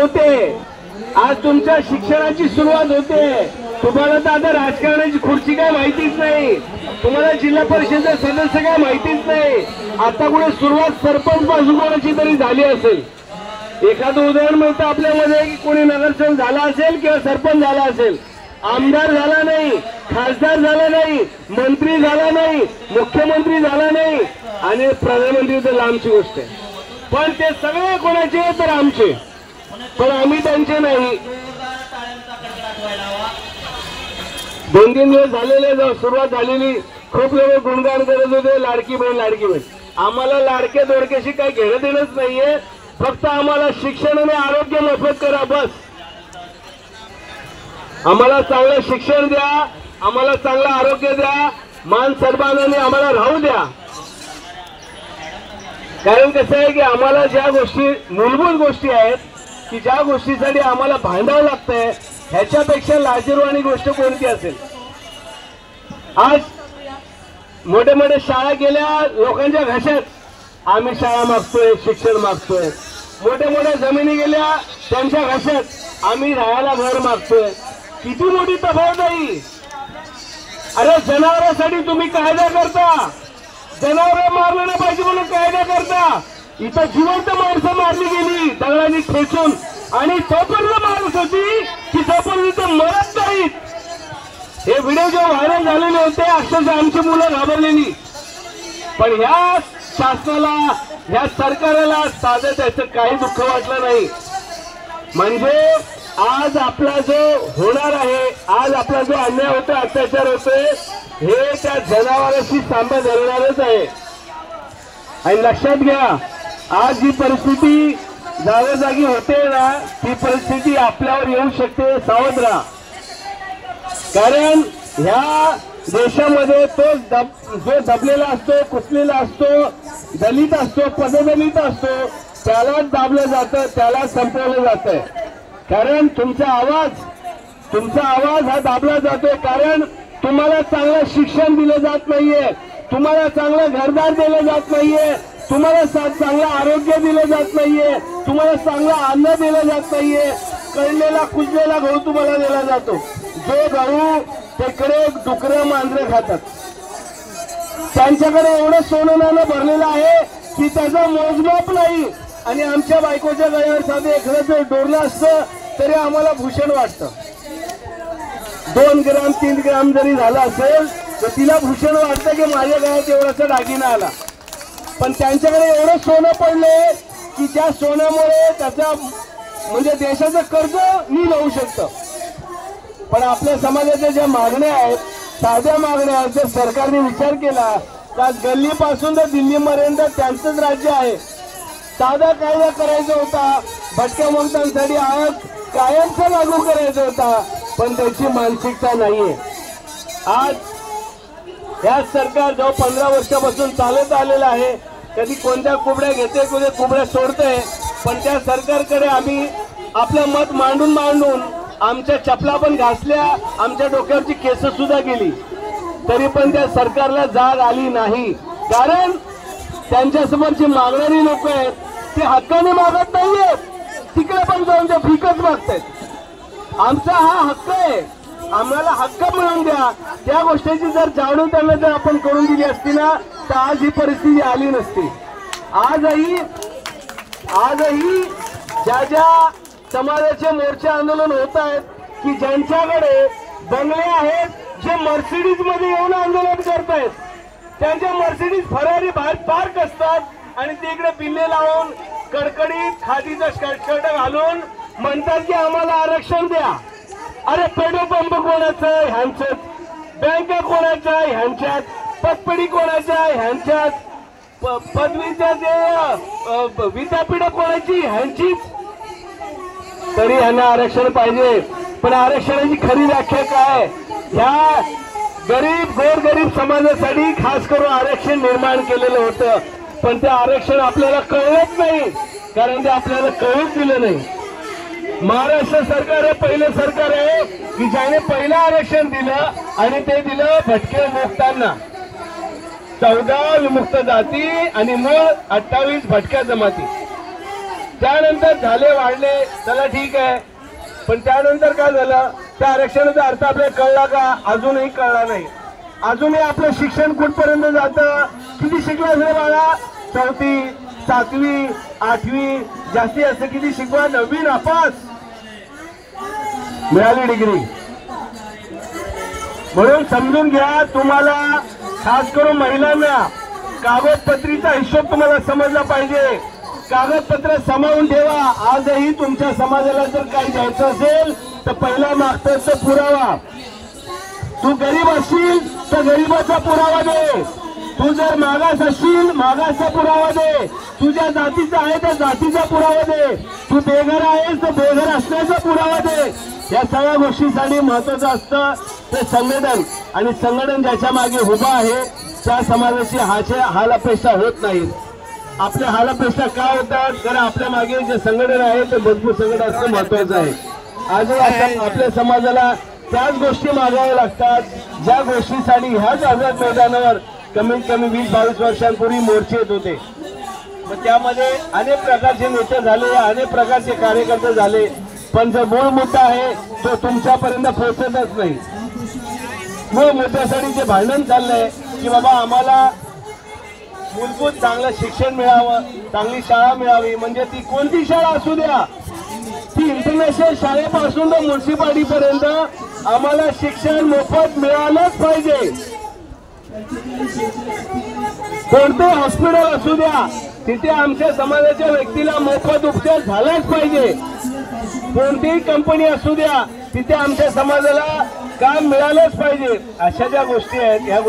होते, आज तुमच्या शिक्षणाची सुरुवात होते। तुम्हाला तर आता राजकारणाची खुर्ची काय माहितीच नाही, तुम्हाला जिल्हा परिषदेचे सदस्य काय माहितीच नाही। आता कुठे सुरुवात सरपंच पासून कोणाची तरी झाली असेल। एखादं उदाहरण मिळतं आपल्यामध्ये की कोणी नगरसेवक झाला असेल किंवा सरपंच झाला असेल, आमदार झाला नाही, खासदार झाला नाही, मंत्री झाला नाही, मुख्यमंत्री झाला नाही आणि प्रधानमंत्री तर लांबची गोष्ट आहे। पण ते सगळे कोणाचे तर आमचे, पण आम्ही त्यांचे नाही। 2-3 दिवस झालेले सुरुवात झालेली, खूप लोक गुणगान करत होते लाडकी बहीण लाडकी बहीण। आम्हाला लाडक्या दोडक्याशी काही घेणं देणंच नाहीये, फक्त आम्हाला शिक्षण आणि आरोग्य मोफत करा बस। आम्हाला चांगलं शिक्षण द्या, आम्हाला चांगलं आरोग्य द्या, मान सन्मानाने आम्हाला राहू द्या। कारण कसं आहे की आम्हाला ज्या गोष्टी मूलभूत गोष्टी आहेत की ज्या गोष्टीसाठी आम्हाला भांडावं लागतंय, ह्याच्यापेक्षा लाजिरवाणी गोष्ट कोणती असेल? आज मोठे मोठे शाळा गेल्या लोकांच्या घशात, आम्ही शाळा मागतोय, शिक्षण मागतोय। मोठ्या मोठ्या जमिनी गेल्या त्यांच्या घशात, आम्ही राहायला घर मागतोय। किती मोठी तफावत आहे। अरे जनावरांसाठी तुम्ही कायदा करता, जनावर मारलं नाही पाहिजे म्हणून कायदा करता। इथं जिवंत माणसं मारली गेली दगडांनी ठेचून, आणि तोपर्यंत माणूस होती की तोपर्यंत मरत नाहीत। हे व्हिडिओ जे व्हायरल झालेले होते, अक्षरशः आमची मुलं घाबरलेली। पण ह्या शासनाला, ह्या सरकारला साधं त्याचं काही दुःख वाटलं नाही। म्हणजे आज आपला जो होणार आहे, आज आपला जो अन्याय होतोय, अत्याचार होतोय, हे त्या जनावरांशी साम्य धरणारच आहे। आणि लक्षात घ्या, आज जी परिस्थिती जागोजागी होते ना, ती परिस्थिती आपल्यावर येऊ शकते, सावध राहा। कारण ह्या देशामध्ये तो जो दबलेला असतो, कुचलेला असतो, दलित असतो, पददलित असतो, त्यालाच दाबलं जातं, त्याला संपवलं जातंय। कारण तुमचा आवाज हा दाबला जातोय, कारण तुम्हाला चांगलं शिक्षण दिलं जात नाहीये, तुम्हाला चांगलं घरदार दिलं जात नाहीये, तुम्हाला चांगलं आरोग्य दिलं जात नाहीये, तुम्हाला चांगलं अन्न दिलं जात नाहीये। कळलेला कुजलेला गहू तुम्हाला दिला जातो, जो गहू तिकडे डुकरं मांजरं खातात। त्यांच्याकडे एवढं सोनं नाणं भरलेलं आहे की त्याचं मोजमाप नाही। आणि आमच्या बायकोच्या गळ्यावर साधे एखादं डोरलं असतं तरी आम्हाला भूषण वाटतं। 2 ग्राम 3 ग्राम जरी झाला असेल तर तिला भूषण वाटतं की माझ्या गळ्यात एवढासा दागिना आला। पण त्यांच्याकडे एवढं सोनं पडले की त्या सोन्यामुळे त्याचा म्हणजे देशाचं कर्ज नील होऊ शकतं। पण आपल्या समाजाच्या ज्या मागण्या आहेत, साध्या मागण्या आहेत, जर सरकारने विचार केला तर गल्लीपासून तर दिल्लीपर्यंत त्यांचंच राज्य आहे। साधा कायदा करायचा होता, भटक्या मुक्तांसाठी आज कायमचा लागू करायचा होता, पण त्याची मानसिकता नाहीये। आज या सरकार जो 15 वर्षापासून चालत आलेला आहे, कधी कोणत्या कुबड्या घेते, कधी कुबड्या सोडते, पण त्या सरकारकडे आम्ही आपलं मत मांडून आमच्या चपला पण घासल्या, आमच्या डोक्यावरची केस सुद्धा गेली, तरी पण त्या सरकारला जाग आली नाही। कारण त्यांच्यासमोर जी मागणारी लोक आहेत ते हक्काने मागत नाहीयेत, तिकडे पण जाऊन ते फिकच मागतायत। आमचा हा हक्क आहे, आम्हाला हक्क मिळवून द्या। त्या गोष्टीची जर जाणीव त्यांना जर आपण करून दिली असती ना, तर आज ही परिस्थिती आली नसती। आजही ज्या ज्या समाजाचे मोर्चे आंदोलन होत आहेत की ज्यांच्याकडे बंगले आहेत, जे मर्सिडीज मध्ये येऊन आंदोलन करतायत, त्यांच्या मर्सिडीज फरारी बाहेर पार्क असतात आणि ते इकडे बिल्ले लावून कडकडीत खादीचा शर्ट घालून म्हणतात की आम्हाला आरक्षण द्या। अरे पेट्रोल पंप कोणाचं? ह्यांचंच। बँका कोणाच्या? ह्यांच्यात। पतपेढी कोणाच्या? ह्यांच्यात। पदवीच्या जे विद्यापीठ कोणाची? ह्यांचीच। तरी ह्यांना आरक्षण पाहिजे, पण आरक्षणाची खरी व्याख्या काय? ह्या गोरगरीब समाजासाठी खास करून आरक्षण निर्माण केलेलं होतं, पण ते आरक्षण आपल्याला कळलंच नाही, कारण ते आपल्याला कळूच दिलं नाही। महाराष्ट्र सरकार हे पहिलं सरकार आहे की ज्याने पहिलं आरक्षण दिलं आणि ते दिलं भटके मुक्तांना। 14 विमुक्त जाती आणि मूळ 28 भटक्या जमाती। त्यानंतर झाले वाढले, चला ठीक आहे, पण त्यानंतर काय झालं, त्या आरक्षणाचा अर्थ आपल्याला कळला का? अजूनही कळला नाही. अजूनही आपलं शिक्षण कुठपर्यंत जातं? किती शिकला रे बाळा? 4वी 7वी 8वी, जास्तीत जास्त किती शिकवा? 9वी नापास, मिळाली डिग्री. म्हणून समजून घ्या, तुम्हाला खास करून महिलांना कागदपत्रीचा हिशोब तुम्हाला समजला पाहिजे. कागदपत्र सांभाळून ठेवा. आजही तुमच्या समाजाला जर काही द्यायचं असेल तर पहिला मागचा पुरावा. तू गरीब असशील तर गरीबाचा पुरावा दे. तू जर मागास असशील मागासचा पुरावा दे. तुझ्या जातीचा आहे त्या जातीचा पुरावा दे. तू बेघर आहेस तर बेघर असण्याचा पुरावा दे. या सगळ्या गोष्टीसाठी महत्वाचं असतं ते संघटन, आणि संघटन ज्याच्या मागे उभा आहे त्या समाजाची हाल अपेक्षा होत नाही. आपल्या हाल अपेक्षा काय होतात? कारण आपल्या मागे जे संघटन आहे ते मजबूत संघटन असणं महत्वाचं आहे. आज आपल्या समाजाला त्याच गोष्टी मागाव्या लागतात ज्या गोष्टीसाठी ह्याच आझाद मैदानावर कमीत कमी 20-22 वर्षांपूर्वी मोर्चे येत होते. मग त्यामध्ये अनेक प्रकारचे नेते झाले, अनेक प्रकारचे कार्यकर्ते झाले, पण जो मूळ मुद्दा आहे तो तुमच्यापर्यंत पोहोचतच नाही. मूळ मुद्द्यासाठी जे भांडण चाललंय की बाबा आम्हाला मूलभूत चांगलं शिक्षण मिळावं, चांगली शाळा मिळावी, म्हणजे ती कोणती शाळा असू द्या, ती इंटरनॅशनल शाळेपासून तर म्युन्सिपालिटी पर्यंत आम्हाला शिक्षण मोफत मिळालंच पाहिजे. कोणते हॉस्पिटल असू द्या तिथे आमच्या समाजाच्या व्यक्तीला मोफत उपचार झालाच पाहिजे. कोणतीही कंपनी असू द्या तिथे आमच्या समाजाला काम मिळालंच पाहिजे. अशा ज्या गोष्टी आहेत ह्या